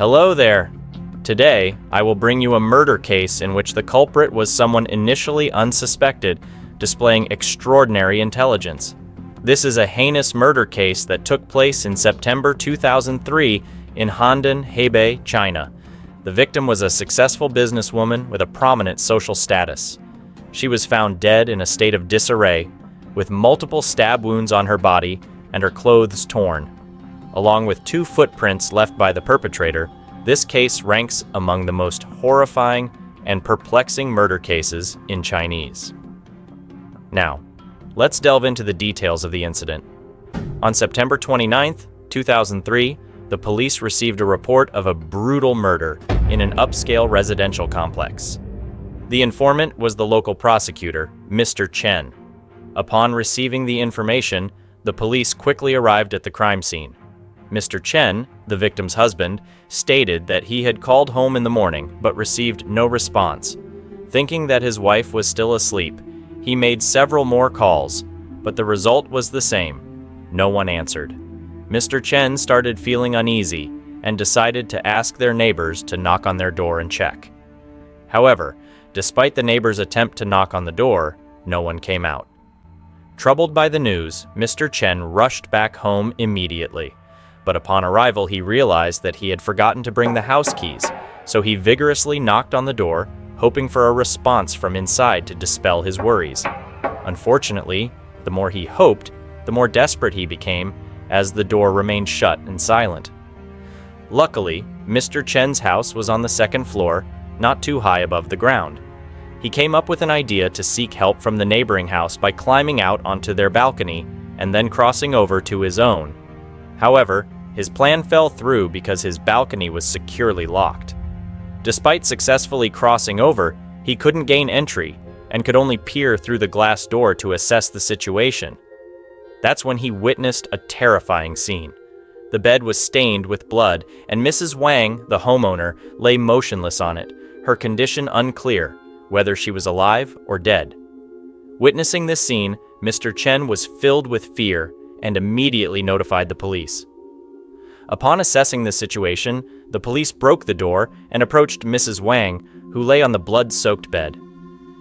Hello there! Today, I will bring you a murder case in which the culprit was someone initially unsuspected, displaying extraordinary intelligence. This is a heinous murder case that took place in September 2003 in Handan, Hebei, China. The victim was a successful businesswoman with a prominent social status. She was found dead in a state of disarray, with multiple stab wounds on her body and her clothes torn. Along with 2 footprints left by the perpetrator, this case ranks among the most horrifying and perplexing murder cases in Chinese. Now, let's delve into the details of the incident. On September 29, 2003, the police received a report of a brutal murder in an upscale residential complex. The informant was the local prosecutor, Mr. Chen. Upon receiving the information, the police quickly arrived at the crime scene. Mr. Chen, the victim's husband, stated that he had called home in the morning but received no response. Thinking that his wife was still asleep, he made several more calls, but the result was the same. No one answered. Mr. Chen started feeling uneasy and decided to ask their neighbors to knock on their door and check. However, despite the neighbors' attempt to knock on the door, no one came out. Troubled by the news, Mr. Chen rushed back home immediately. But upon arrival, he realized that he had forgotten to bring the house keys, so he vigorously knocked on the door, hoping for a response from inside to dispel his worries. Unfortunately, the more he hoped, the more desperate he became, as the door remained shut and silent. Luckily, Mr. Chen's house was on the 2nd floor, not too high above the ground. He came up with an idea to seek help from the neighboring house by climbing out onto their balcony and then crossing over to his own. However, his plan fell through because his balcony was securely locked. Despite successfully crossing over, he couldn't gain entry and could only peer through the glass door to assess the situation. That's when he witnessed a terrifying scene. The bed was stained with blood, and Mrs. Wang, the homeowner, lay motionless on it, her condition unclear, whether she was alive or dead. Witnessing this scene, Mr. Chen was filled with fear and immediately notified the police. Upon assessing the situation, the police broke the door and approached Mrs. Wang, who lay on the blood-soaked bed.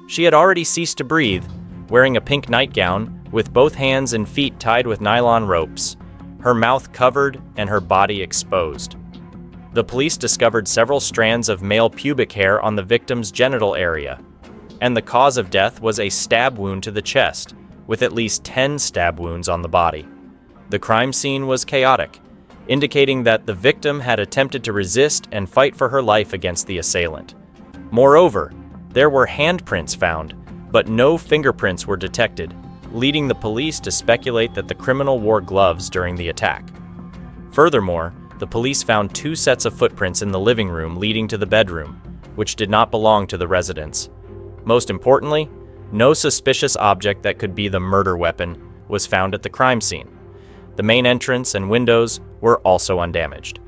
She had already ceased to breathe, wearing a pink nightgown with both hands and feet tied with nylon ropes, her mouth covered and her body exposed. The police discovered several strands of male pubic hair on the victim's genital area, and the cause of death was a stab wound to the chest, with at least 10 stab wounds on the body. The crime scene was chaotic, indicating that the victim had attempted to resist and fight for her life against the assailant. Moreover, there were handprints found, but no fingerprints were detected, leading the police to speculate that the criminal wore gloves during the attack. Furthermore, the police found 2 sets of footprints in the living room leading to the bedroom, which did not belong to the residents. Most importantly, no suspicious object that could be the murder weapon was found at the crime scene. The main entrance and windows were also undamaged.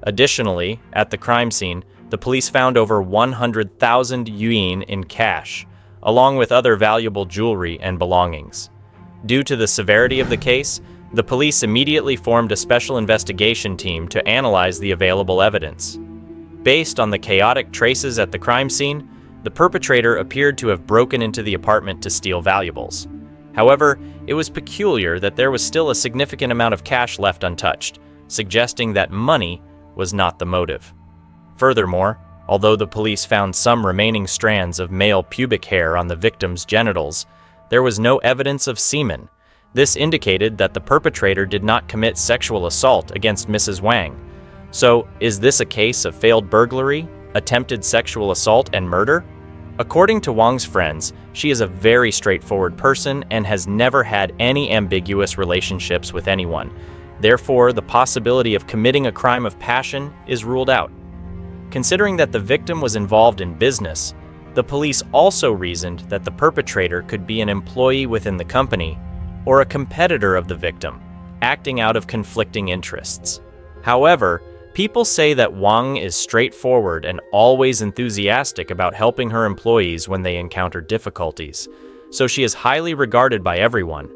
Additionally, at the crime scene, the police found over 100,000 yuan in cash, along with other valuable jewelry and belongings. Due to the severity of the case, the police immediately formed a special investigation team to analyze the available evidence. Based on the chaotic traces at the crime scene, the perpetrator appeared to have broken into the apartment to steal valuables. However, it was peculiar that there was still a significant amount of cash left untouched, suggesting that money was not the motive. Furthermore, although the police found some remaining strands of male pubic hair on the victim's genitals, there was no evidence of semen. This indicated that the perpetrator did not commit sexual assault against Mrs. Wang. So, is this a case of failed burglary, attempted sexual assault, and murder? According to Wang's friends, she is a very straightforward person and has never had any ambiguous relationships with anyone. Therefore, the possibility of committing a crime of passion is ruled out. Considering that the victim was involved in business, the police also reasoned that the perpetrator could be an employee within the company or a competitor of the victim, acting out of conflicting interests. However, people say that Wang is straightforward and always enthusiastic about helping her employees when they encounter difficulties, so she is highly regarded by everyone.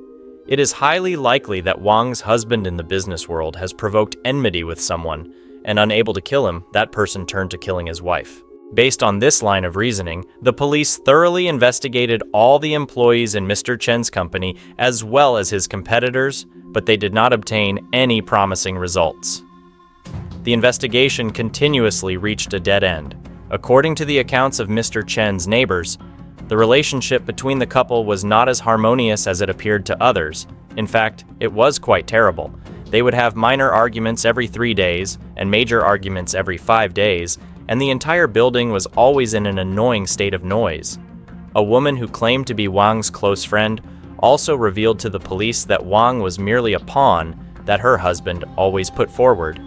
It is highly likely that Wang's husband in the business world has provoked enmity with someone, and unable to kill him, that person turned to killing his wife. Based on this line of reasoning, the police thoroughly investigated all the employees in Mr. Chen's company as well as his competitors, but they did not obtain any promising results. The investigation continuously reached a dead end. According to the accounts of Mr. Chen's neighbors, the relationship between the couple was not as harmonious as it appeared to others. In fact, it was quite terrible. They would have minor arguments every 3 days and major arguments every 5 days, and the entire building was always in an annoying state of noise. A woman who claimed to be Wang's close friend also revealed to the police that Wang was merely a pawn that her husband always put forward.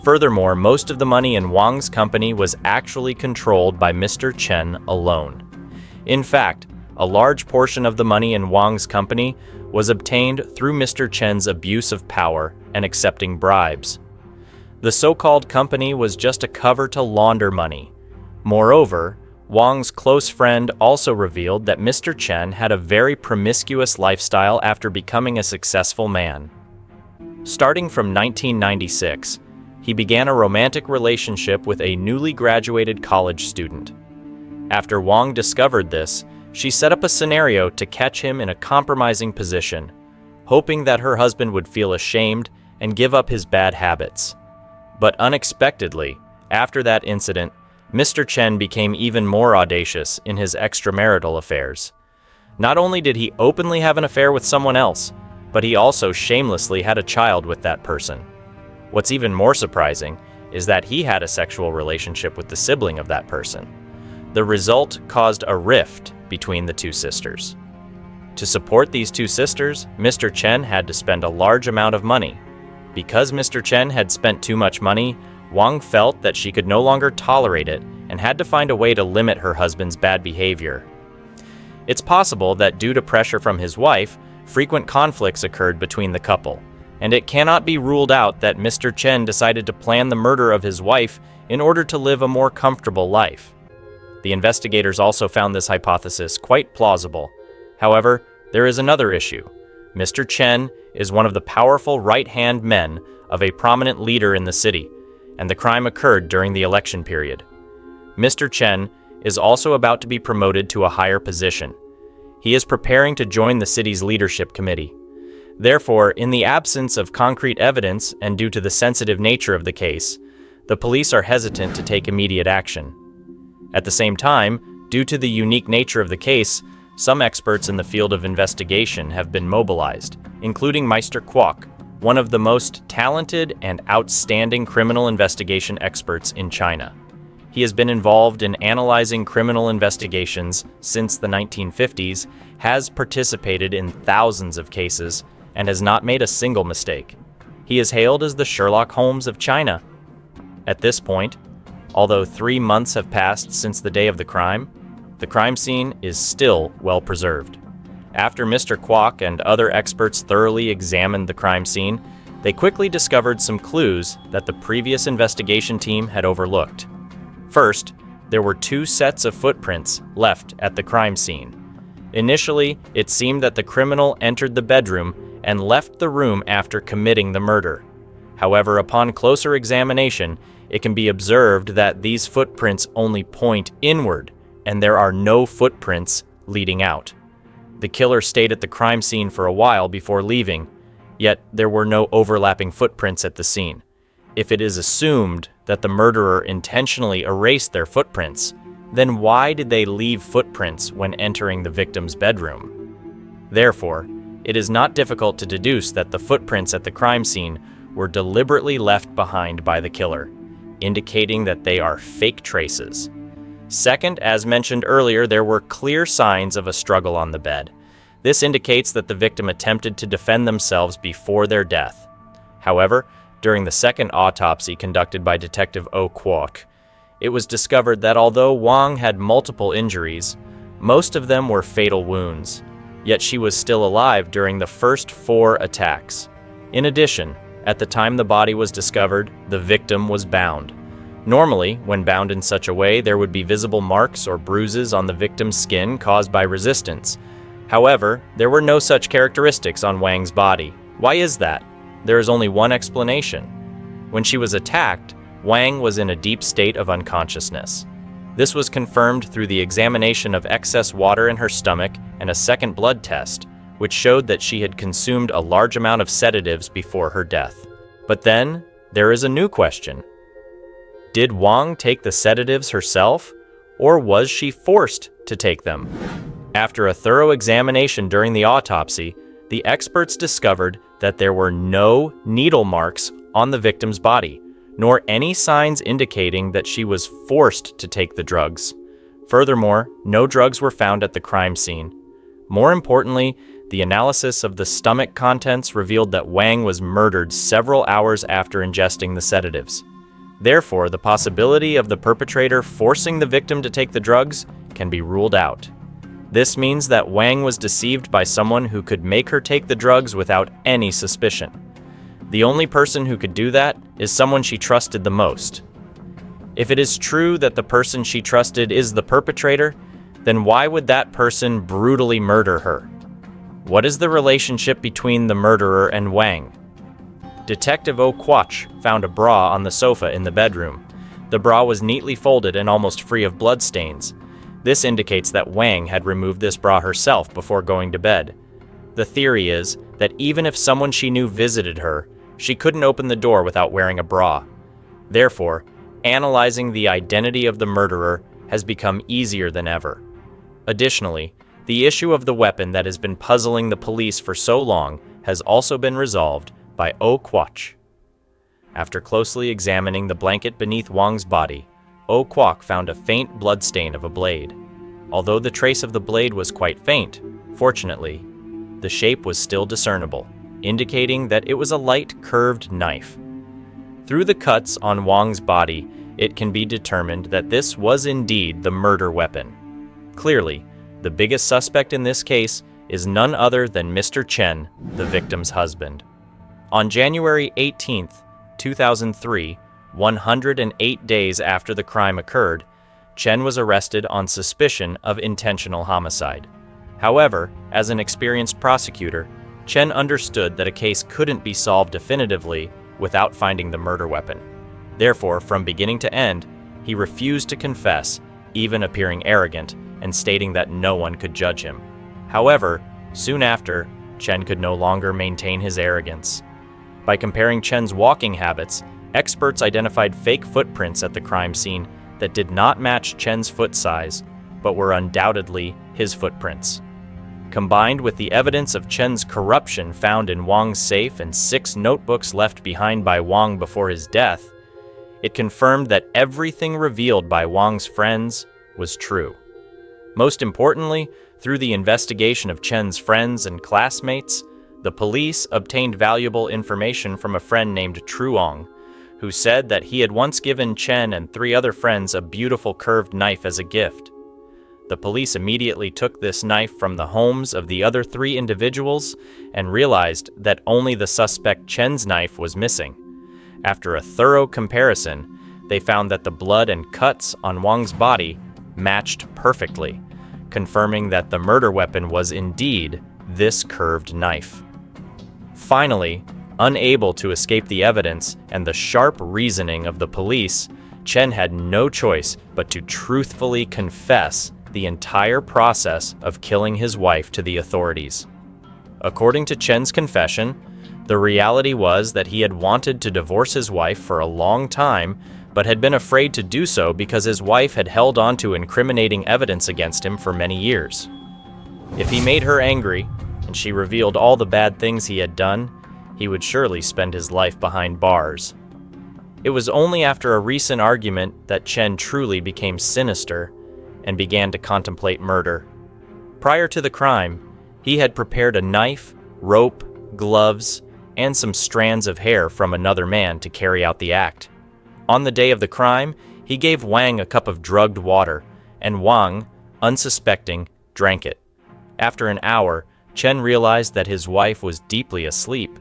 Furthermore, most of the money in Wang's company was actually controlled by Mr. Chen alone. In fact, a large portion of the money in Wang's company was obtained through Mr. Chen's abuse of power and accepting bribes. The so-called company was just a cover to launder money. Moreover, Wang's close friend also revealed that Mr. Chen had a very promiscuous lifestyle after becoming a successful man. Starting from 1996, he began a romantic relationship with a newly graduated college student. After Wang discovered this, she set up a scenario to catch him in a compromising position, hoping that her husband would feel ashamed and give up his bad habits. But unexpectedly, after that incident, Mr. Chen became even more audacious in his extramarital affairs. Not only did he openly have an affair with someone else, but he also shamelessly had a child with that person. What's even more surprising is that he had a sexual relationship with the sibling of that person. The result caused a rift between the two sisters. To support these two sisters, Mr. Chen had to spend a large amount of money. Because Mr. Chen had spent too much money, Wang felt that she could no longer tolerate it and had to find a way to limit her husband's bad behavior. It's possible that due to pressure from his wife, frequent conflicts occurred between the couple, and it cannot be ruled out that Mr. Chen decided to plan the murder of his wife in order to live a more comfortable life. The investigators also found this hypothesis quite plausible. However, there is another issue. Mr. Chen is one of the powerful right-hand men of a prominent leader in the city, and the crime occurred during the election period. Mr. Chen is also about to be promoted to a higher position. He is preparing to join the city's leadership committee. Therefore, in the absence of concrete evidence and due to the sensitive nature of the case, the police are hesitant to take immediate action. At the same time, due to the unique nature of the case, some experts in the field of investigation have been mobilized, including Meister Kwok, one of the most talented and outstanding criminal investigation experts in China. He has been involved in analyzing criminal investigations since the 1950s, has participated in thousands of cases, and has not made a single mistake. He is hailed as the Sherlock Holmes of China. At this point, although 3 months have passed since the day of the crime scene is still well preserved. After Mr. Kwok and other experts thoroughly examined the crime scene, they quickly discovered some clues that the previous investigation team had overlooked. First, there were 2 sets of footprints left at the crime scene. Initially, it seemed that the criminal entered the bedroom and left the room after committing the murder. However, upon closer examination, it can be observed that these footprints only point inward, and there are no footprints leading out. The killer stayed at the crime scene for a while before leaving, yet there were no overlapping footprints at the scene. If it is assumed that the murderer intentionally erased their footprints, then why did they leave footprints when entering the victim's bedroom? Therefore, it is not difficult to deduce that the footprints at the crime scene were deliberately left behind by the killer, indicating that they are fake traces. Second, as mentioned earlier, there were clear signs of a struggle on the bed. This indicates that the victim attempted to defend themselves before their death. However, during the second autopsy conducted by Detective O. Kwok, it was discovered that although Wang had multiple injuries, most of them were fatal wounds, yet she was still alive during the first 4 attacks. In addition, at the time the body was discovered, the victim was bound. Normally, when bound in such a way, there would be visible marks or bruises on the victim's skin caused by resistance. However, there were no such characteristics on Wang's body. Why is that? There is only one explanation. When she was attacked, Wang was in a deep state of unconsciousness. This was confirmed through the examination of excess water in her stomach and a second blood test, which showed that she had consumed a large amount of sedatives before her death. But then, there is a new question. Did Wang take the sedatives herself, or was she forced to take them? After a thorough examination during the autopsy, the experts discovered that there were no needle marks on the victim's body, nor any signs indicating that she was forced to take the drugs. Furthermore, no drugs were found at the crime scene. More importantly, the analysis of the stomach contents revealed that Wang was murdered several hours after ingesting the sedatives. Therefore, the possibility of the perpetrator forcing the victim to take the drugs can be ruled out. This means that Wang was deceived by someone who could make her take the drugs without any suspicion. The only person who could do that is someone she trusted the most. If it is true that the person she trusted is the perpetrator, then why would that person brutally murder her? What is the relationship between the murderer and Wang? Detective O'Quatch found a bra on the sofa in the bedroom. The bra was neatly folded and almost free of bloodstains. This indicates that Wang had removed this bra herself before going to bed. The theory is that even if someone she knew visited her, she couldn't open the door without wearing a bra. Therefore, analyzing the identity of the murderer has become easier than ever. Additionally, the issue of the weapon that has been puzzling the police for so long has also been resolved by O'Quatch. After closely examining the blanket beneath Wang's body, O'Quatch found a faint bloodstain of a blade. Although the trace of the blade was quite faint, fortunately, the shape was still discernible, indicating that it was a light, curved knife. Through the cuts on Wang's body, it can be determined that this was indeed the murder weapon. Clearly, the biggest suspect in this case is none other than Mr. Chen, the victim's husband. On January 18, 2003, 108 days after the crime occurred, Chen was arrested on suspicion of intentional homicide. However, as an experienced prosecutor, Chen understood that a case couldn't be solved definitively without finding the murder weapon. Therefore, from beginning to end, he refused to confess, even appearing arrogant and stating that no one could judge him. However, soon after, Chen could no longer maintain his arrogance. By comparing Chen's walking habits, experts identified fake footprints at the crime scene that did not match Chen's foot size, but were undoubtedly his footprints. Combined with the evidence of Chen's corruption found in Wang's safe and 6 notebooks left behind by Wang before his death, it confirmed that everything revealed by Wang's friends was true. Most importantly, through the investigation of Chen's friends and classmates, the police obtained valuable information from a friend named Truong, who said that he had once given Chen and 3 other friends a beautiful curved knife as a gift. The police immediately took this knife from the homes of the other 3 individuals and realized that only the suspect Chen's knife was missing. After a thorough comparison, they found that the blood and cuts on Wang's body matched perfectly, confirming that the murder weapon was indeed this curved knife. Finally, unable to escape the evidence and the sharp reasoning of the police, Chen had no choice but to truthfully confess the entire process of killing his wife to the authorities. According to Chen's confession, the reality was that he had wanted to divorce his wife for a long time, but had been afraid to do so because his wife had held on to incriminating evidence against him for many years. If he made her angry, and she revealed all the bad things he had done, he would surely spend his life behind bars. It was only after a recent argument that Chen truly became sinister and began to contemplate murder. Prior to the crime, he had prepared a knife, rope, gloves, and some strands of hair from another man to carry out the act. On the day of the crime, he gave Wang a cup of drugged water, and Wang, unsuspecting, drank it. After an hour, Chen realized that his wife was deeply asleep.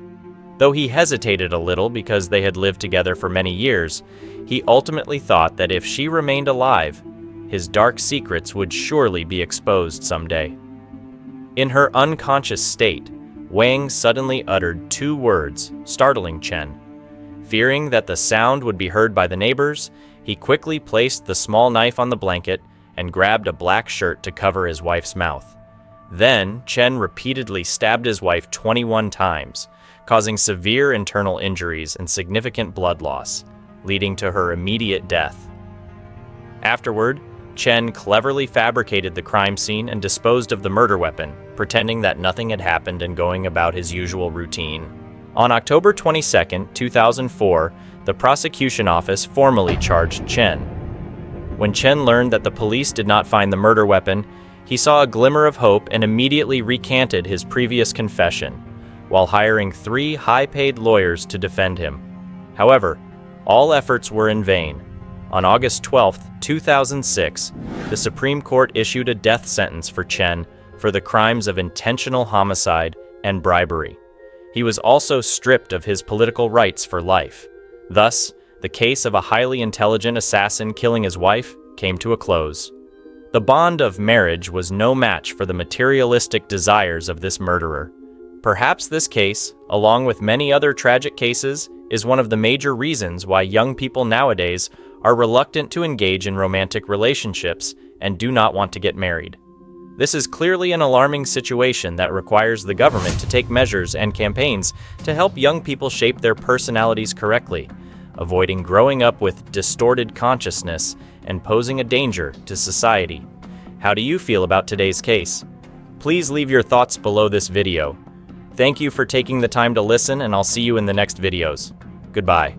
Though he hesitated a little because they had lived together for many years, he ultimately thought that if she remained alive, his dark secrets would surely be exposed someday. In her unconscious state, Wang suddenly uttered 2 words, startling Chen. Fearing that the sound would be heard by the neighbors, he quickly placed the small knife on the blanket and grabbed a black shirt to cover his wife's mouth. Then, Chen repeatedly stabbed his wife 21 times, causing severe internal injuries and significant blood loss, leading to her immediate death. Afterward, Chen cleverly fabricated the crime scene and disposed of the murder weapon, pretending that nothing had happened and going about his usual routine. On October 22, 2004, the prosecution office formally charged Chen. When Chen learned that the police did not find the murder weapon, he saw a glimmer of hope and immediately recanted his previous confession, while hiring 3 high-paid lawyers to defend him. However, all efforts were in vain. On August 12, 2006, the Supreme Court issued a death sentence for Chen for the crimes of intentional homicide and bribery. He was also stripped of his political rights for life. Thus, the case of a highly intelligent assassin killing his wife came to a close. The bond of marriage was no match for the materialistic desires of this murderer. Perhaps this case, along with many other tragic cases, is one of the major reasons why young people nowadays are reluctant to engage in romantic relationships and do not want to get married. This is clearly an alarming situation that requires the government to take measures and campaigns to help young people shape their personalities correctly, avoiding growing up with distorted consciousness and posing a danger to society. How do you feel about today's case? Please leave your thoughts below this video. Thank you for taking the time to listen, and I'll see you in the next videos. Goodbye.